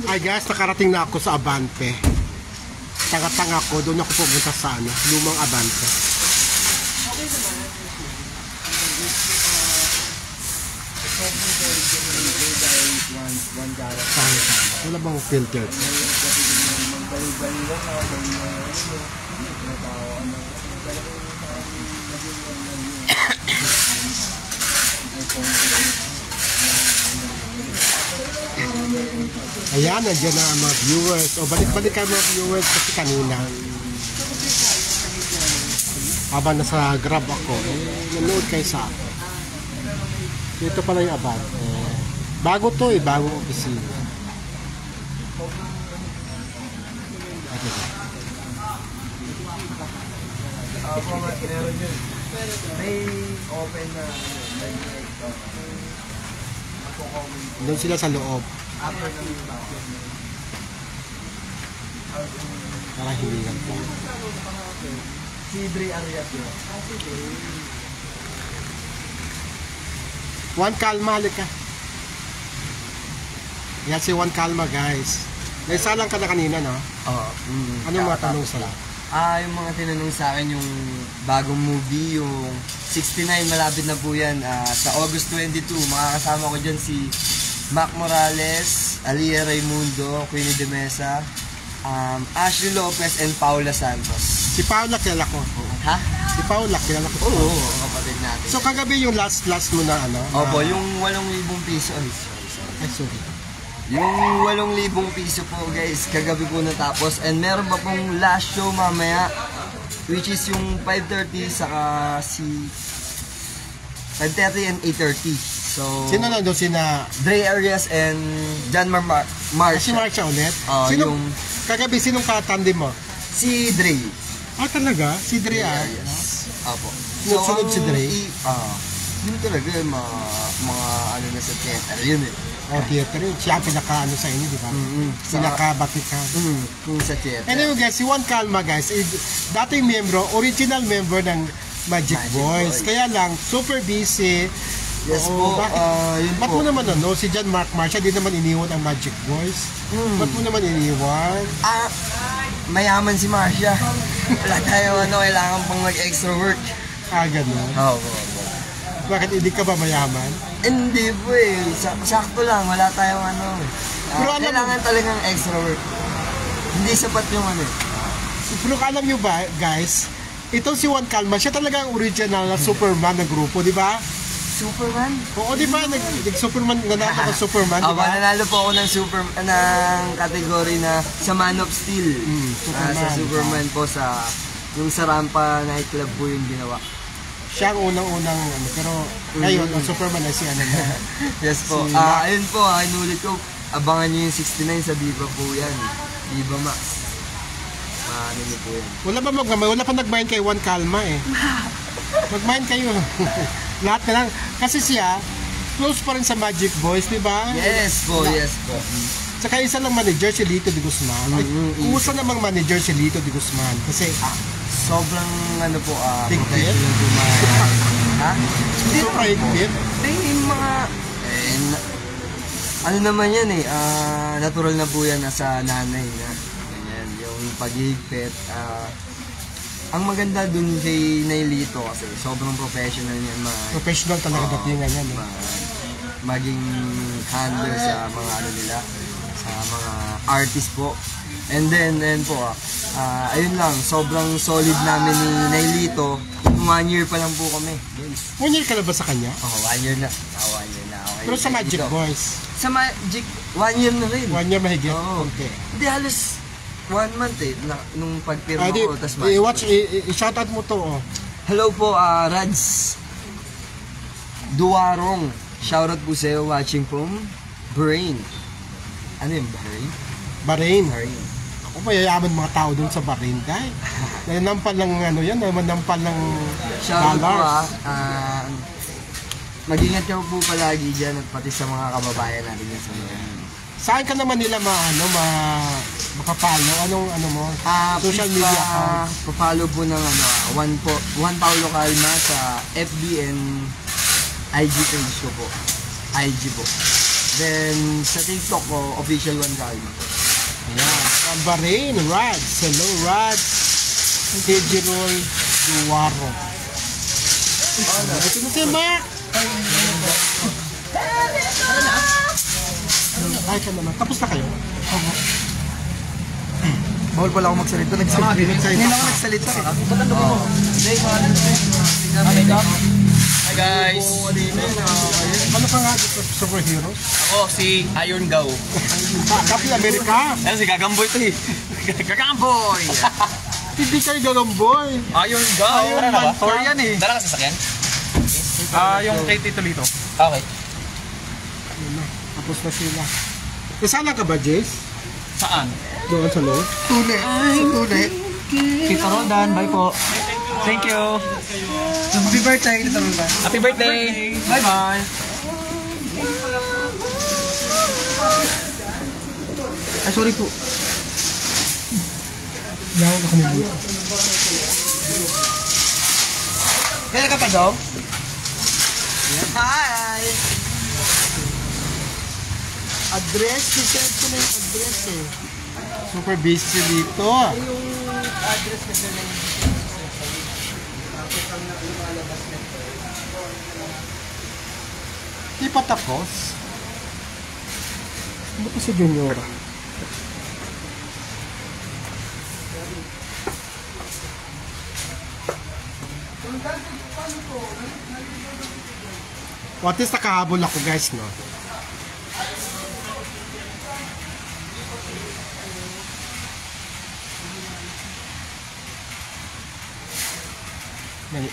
Ay guys, nakarating na ako sa Abante. Tanga-tanga ko, doon ako pumunta sa lumang Abante. Wala bang filter? Ayan, nandiyan na ang mga viewers. O, balik-balik kayo mga viewers kasi kanina. Habang nasa Grab ako, nanood kayo sa akin. Ito pala yung Abante. Bago to bagong opisina. May open na doon sila sa loob. Para hindi lang po. Si Dre Arias yun. Juan Calma, halika. Yan si Juan Calma, guys. Naisalang ka na kanina, no? Oo. Anong mga tanong sa'yo? Yung mga tinanong sa akin, yung bagong movie, yung 69, malapit na po yan. Sa August 22, makakasama ko dyan si Mac Morales, Alia Raimundo, Queenie de Mesa, Ashley Lopez, and Paula Santos. Si Paula, kilala ko. Ha? Si Paula, kilala ko. Oo, kapatid natin. So, kagabi yung last mo na ano? Opo, yung 8,000 piso. Ay, sorry. Yung 8,000 piso po guys, kagabi po natapos. And meron pa pong last show mamaya, which is yung 5:30 saka si 5:30 and 8:30. So, sino na doon? Sina Dre Arias and John Marsha. Si Marsha ulit? Kagabi, sinong katandem mo? Si Dre. Ah, talaga? Si Dre Arias. Apo. Sunod si Dre? Yun talaga, mga ano na sa theater, yun eh. O, theater yun. Siya ang pinaka-ano sa inyo, di ba? Pinaka-batikan. Kung sa theater. Anyway guys, si Juan Calma guys, dating membro, original member ng Magic Boys. Kaya lang, super busy. Yes po, yun ba't po. mo naman si John Mark Marsha, di naman iniwan ang Magic Boys? Ba't mo naman iniwan? Mayaman si Marsha. Wala tayo kailangan pang mag-extra work. Ganun. Oo. Bakit hindi ka ba mayaman? Hindi po eh. Sakto lang. Wala tayong Pero kailangan talagang extra work. Hindi sapat yung Pero alam nyo ba, guys, itong si Juan Calma, siya talaga ang original na Superman ng grupo, di ba? Superman? Oo, di ba? Nag-Superman, nanalo ka Superman, di ba? Nanalo po ako ng category na sa Man of Steel. Sa Superman po yung sa Rampa nightclub po yung ginawa. Siya ang unang-unang, pero ngayon, ang Superman ay si ano na. Yes po. Ayun po, inulit ko, abangan nyo yung 69 sa Viva po yan. Viva Max. Ano nyo po yan. Wala pa nag-mind kay Juan Calma eh. Mag-mind kayo. Lahat na lang. Kasi siya, close pa rin sa Magic Boys, di ba? Yes po, yes po. Saka isa lang manager, si Lito de Guzman. Kumusta namang manager si Lito de Guzman? Kasi, sobrang higpit? Ha? Hindi pa higpit? Yung mga, ano naman yan natural na po yan sa nanay na. Ganyan, yung paghigpit. Ang maganda dun kay Nailito kasi sobrang professional niyan. Professional talaga datingan yan. Maging handle sa mga nila, sa mga artist po. And then po, ayun lang, sobrang solid namin ni Nailito. 1 year pa lang po kami. 1 year ka na ba sa kanya? 1 year na. 1 year na. Okay. Pero sa Magic Boys? Sa Magic, 1 year na rin. 1 year mahigit? Oo. Okay. Hindi, halos 1 month nung pagpirma ko. I-shoutout mo to. Hello po, Rads Duwarong. Shoutout po sa'yo watching from Bahrain. Ano yung Bahrain? Bahrain. Ako mayayaman mga tao dun sa Bahrain, guys. Nanampal ng nanampal ng shoutout po mag-ingat ka po palagi dyan at pati sa mga kababayan natin yan sa mga. Saan ka naman nila makapalo? Anong mo? Social media account? Papalo po ng Juan Paulo Calma sa FB and IG page ko po. IG po. Then, sa TikTok ko, official 1 Calma. Ayan. From Bahrain, Rads. Hello, Rads. Digirol Duwaro. Ito na si Mac. Ay ka naman. Tapos na kayo? Bawal pala ako magsalita. Hindi na ako nagsalita. Hi guys! Ano ka nga dito sa superheroes? Ako si Iron Gaw. Captain America. Ayan si Gagamboy to eh. Gagamboy! Hindi kayo gagamboy. Iron Gaw! Iron Man ka. Thor yan eh. Dala ka sasakyan? Yung kay Tito Lito. Okay. Ayun na. Tapos na sila. Kasama ka ba, Jace? Saan? Doon sa loob? Tune. Tune. Tito Rodan, bye po. Thank you. Happy birthday, Tito Rodan. Happy birthday! Bye bye! Ay, sorry po. Yaw na kami dito. Kaya ka pa, Dom? Hi! Address, sisend ko na yung address eh. Super busy dito. Yung address kasi na yung Di pa tapos. Ano pa si Juniora? What is nakahabol ako guys, no? May...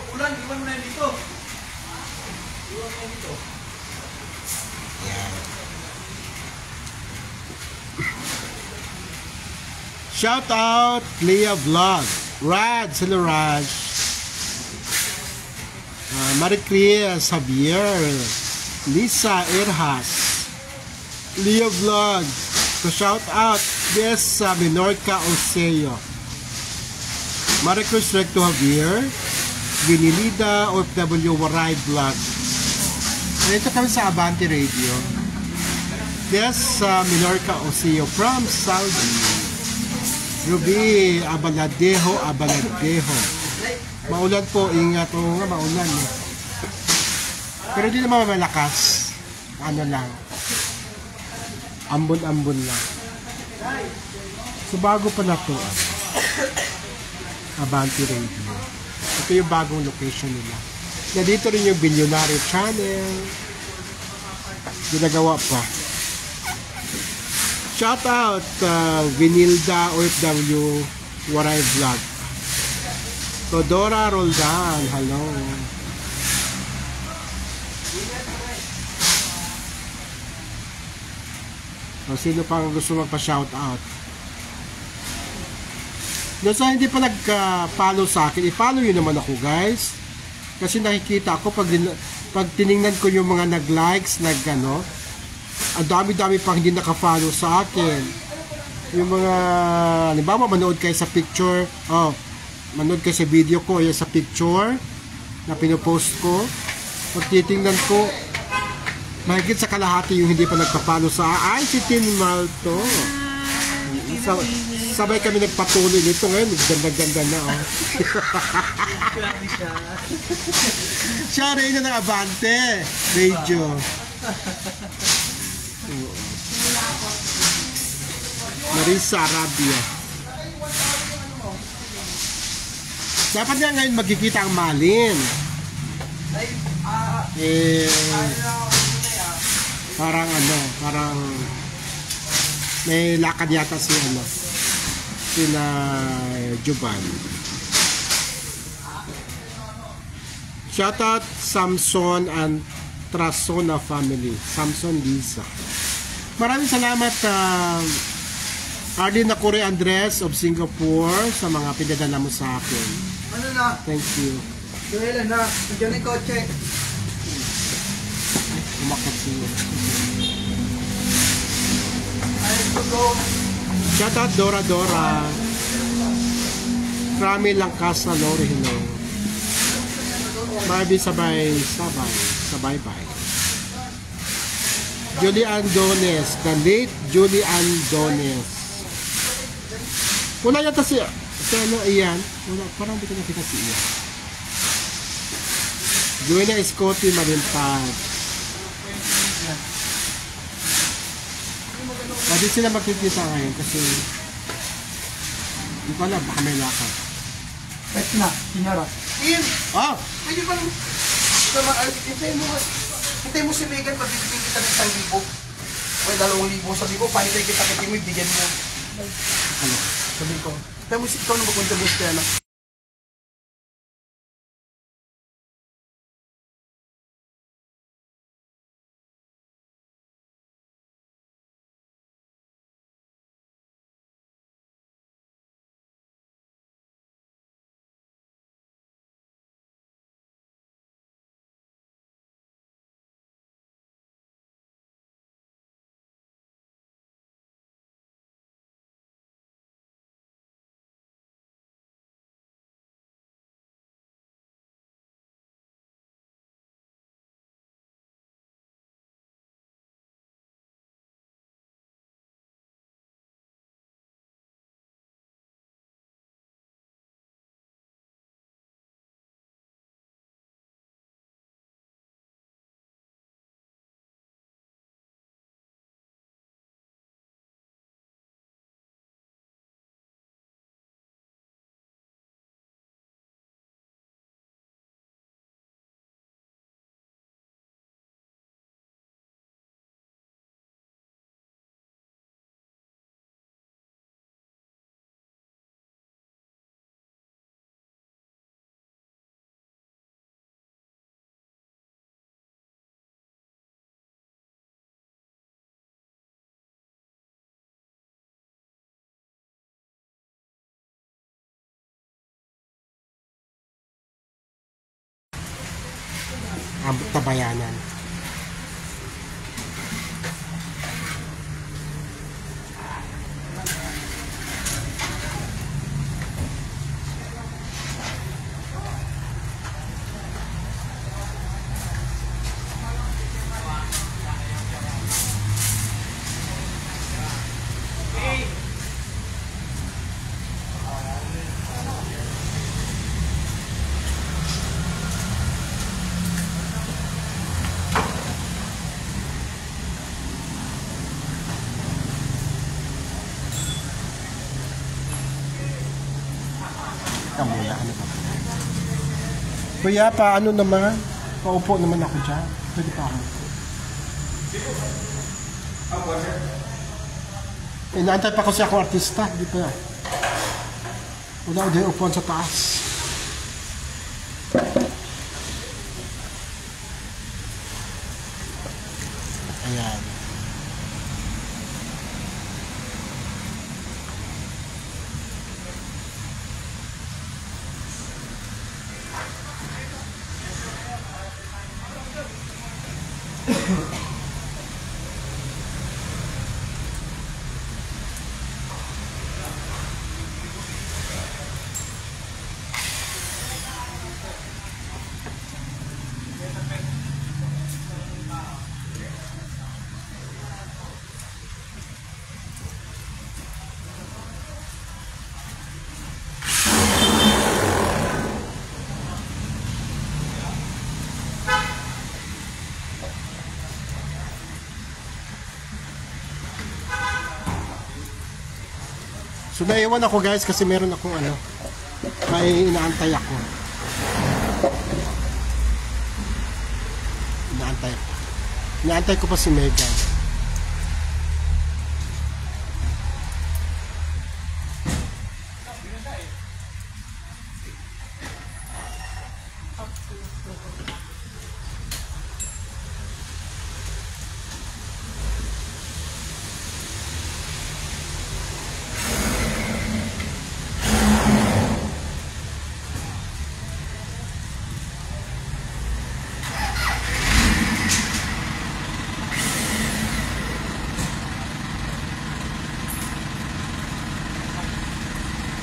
Ulan, iwan mo na yun dito. Shout out Leah Vlog, Raj, hello Raj, Marie Chris, Javier, Lisa Erhas, Leah Vlog, so shout out yes Minorca Oseo, Marie Chris Recto Javier, Vinilida OFW Waray Vlog. Dito kami sa Abante Radio. Yes, Minorca Oseo from Saudi. Ruby Abaladejo. Maulan po, ingat. Oo nga, maulan eh. Pero di naman malakas. Ano lang. Ambon-ambon lang. So bago pa na to. Abante Radio. Ito yung bagong location nila. Nandito rin yung Billionaire Channel. Ginagawa pa. Shout out Vinilda OFW Waray Vlog. Todora Roldan, hello. O, sino pang gusto magpa-shout out? Doon sa hindi pa nag-follow sa akin, i-follow yun naman ako guys. Kasi nakikita ako pag tiningnan ko yung mga nag-likes, nag-ano, ang dami-dami pang hindi naka-follow sa akin. Yung mga, halimbawa, manood kayo sa picture, manood kayo sa video ko, yung sa picture na pinopost ko. Pag titingnan ko, mahigit sa kalahati yung hindi pa nagpa-follow sa ay, si Tin Malto. Sabay kami nagpatuloy nito ngayon, ganda-ganda na, oh. Siya rin na ng Abante Radio. Marisa Arabia. Dapat nga ngayon magkikita ang Malin. Parang may lakad yata sina Juban. Shoutout Samson and Trasona family. Samson Lisa. Maraming salamat Arlene Nakure Andres of Singapore sa mga pinadala mo sa akin. Ano na? Thank you. Joel na. Nandiyan yung kotse. Umakot siya. I have to go. Shout out Dora Dora. Krami lang kasa Lori, hello. Barbie sabay-bye. Julian Dones, the late Julian Dones. Wala yata si ano, Ian. Wala, parang hindi ko nakita si Ian. Julia Scotty Marintag. Pwede sila magkikita ngayon kasi hindi ko alam, baka may lakad. Bet na, hinara. Ian, Ah! pwede bang hintay mo si Megan, pagbibigyan kita ng 1,000. O 2,000. Sabi ko, pahintay kita kay Timoy, bigyan mo. Ano? Sabi ko, hintay mo si ikaw na mag-contribute kaya na. Ang tabayanan. Muna, ano ba? Kuya, paano naman? Paupo naman ako dyan. Pwede pa ako. Inaantay pa kasi ako artista. Hindi pa. Wala ko din upuan sa taas. Ayan. So naiwan ako guys kasi meron akong ano, may inaantay ako. Inaantay ko pa si Megan.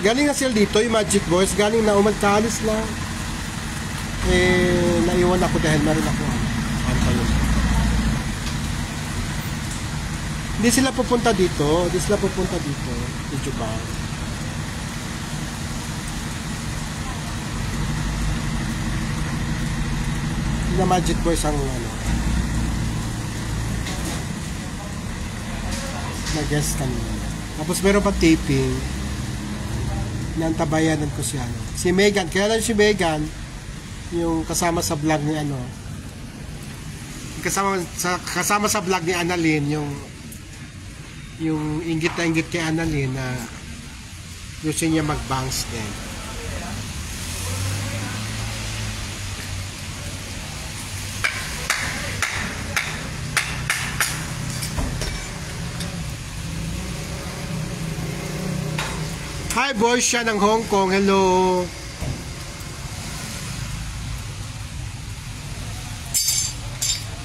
Galing na sila dito, yung Magic Boys. Galing na, umagkalis lang. naiwan ako dahil meron ako antayin. Hindi sila pupunta dito. Medyo ba? Na Magic Boys ang na-guest kanina. Tapos meron pa taping. Nantabayanan ko siya. Si Megan. Kaya lang si Megan, yung kasama sa vlog ni kasama sa vlog ni Annalyn, yung inggit na inggit kay Annalyn na gusto niya mag-bangs din. Hi boys siya ng Hong Kong, hello.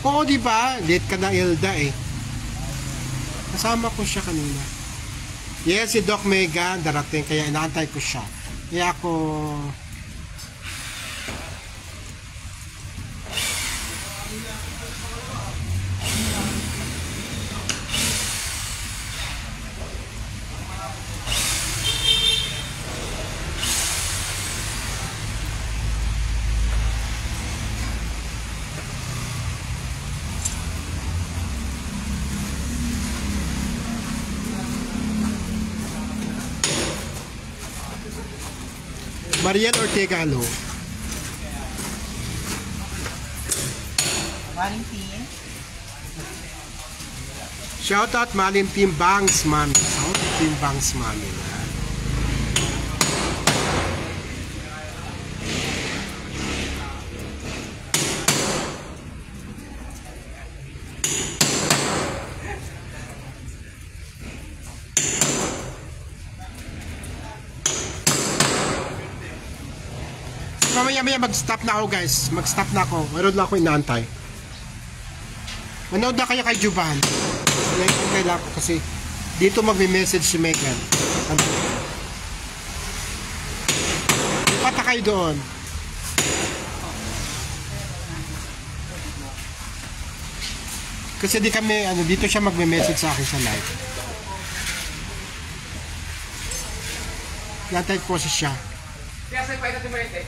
Oo, di ba? Late ka na, Ilda eh. Kasama ko siya kanina. Yes, si Doc Megan darating, kaya inaantay ko siya. Kaya ako Marian Ortega, hello. Maling team. Shout out Malim Team Bangs Mami. Shout out Team Bangs Mami. Mamaya mag-stop na ako guys. Mag-stop na ako. Meron na ako inaantay. Manood na kayo kay Juban. Kailangan ko kasi dito magme-message si Megan. Pata kayo doon. Kasi di kami, dito siya magme-message sa akin sa live. Natay ko si siya. Kaya sa'yo pa ito mo rin eh.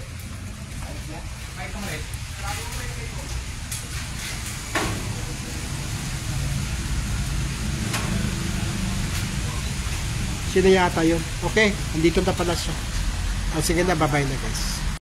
Sino yata yun? Okay, andito na pala siya. Sige na, bye-bye na guys.